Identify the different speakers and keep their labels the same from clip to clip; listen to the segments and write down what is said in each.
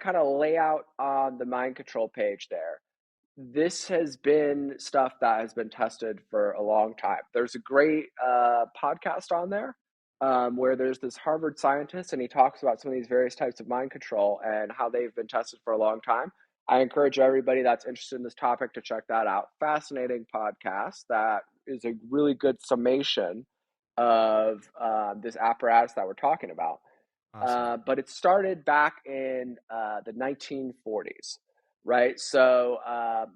Speaker 1: kind of layout on the mind control page there, this has been stuff that has been tested for a long time. There's a great podcast on there where there's this Harvard scientist, and he talks about some of these various types of mind control and how they've been tested for a long time. I encourage everybody that's interested in this topic to check that out. Fascinating podcast that is a really good summation of this apparatus that we're talking about.
Speaker 2: Awesome.
Speaker 1: But it started back in the 1940s, right? So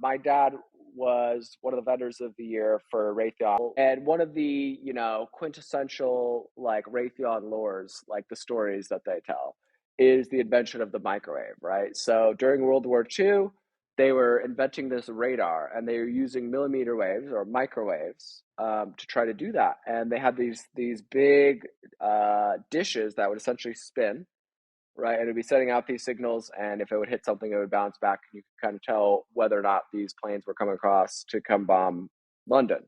Speaker 1: my dad was one of the vendors of the year for Raytheon, and one of the quintessential like Raytheon lores, like the stories that they tell, is the invention of the microwave, right? So during World War II, they were inventing this radar, and they were using millimeter waves or microwaves to try to do that. And they had these big dishes that would essentially spin, right? And it'd be sending out these signals, and if it would hit something, it would bounce back, and you could kind of tell whether or not these planes were coming across to come bomb London.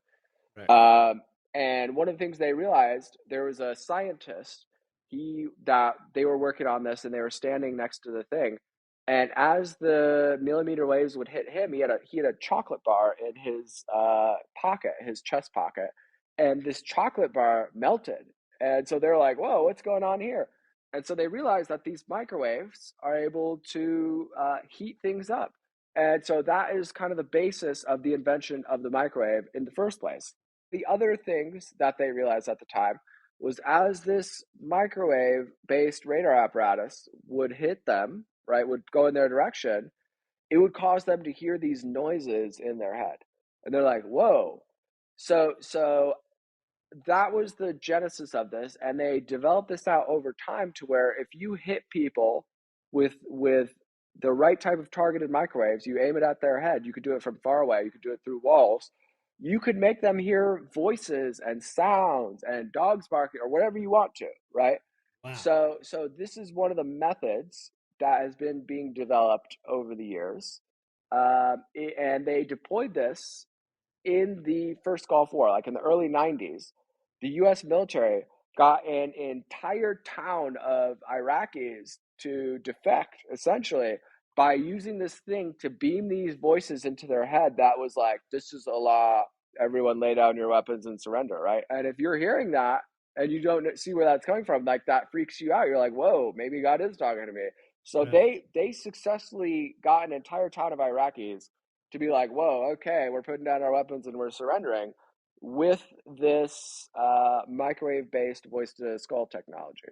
Speaker 2: Right.
Speaker 1: Um, and one of the things they realized, there was a scientist that they were working on this, and they were standing next to the thing. And as the millimeter waves would hit him, he had a chocolate bar in his pocket, his chest pocket, and this chocolate bar melted. And so they're like, "Whoa, what's going on here?" And so they realized that these microwaves are able to heat things up. And so that is kind of the basis of the invention of the microwave in the first place. The other things that they realized at the time was as this microwave based radar apparatus would hit them, right, would go in their direction, it would cause them to hear these noises in their head. And they're like, whoa. So that was the genesis of this, and they developed this out over time to where if you hit people with the right type of targeted microwaves, you aim it at their head, you could do it from far away, you could do it through walls, you could make them hear voices and sounds and dogs barking or whatever you want to, right?
Speaker 2: Wow.
Speaker 1: So this is one of the methods that has been being developed over the years, and they deployed this in the first Gulf War, like in the early 90s. The US military got an entire town of Iraqis to defect essentially by using this thing to beam these voices into their head that was like, this is Allah, everyone lay down your weapons and surrender, right? And if you're hearing that and you don't see where that's coming from, like that freaks you out. You're like, whoa, maybe God is talking to me. So
Speaker 2: Right.
Speaker 1: they successfully got an entire town of Iraqis to be like, whoa, okay, we're putting down our weapons and we're surrendering with this microwave based voice to skull technology.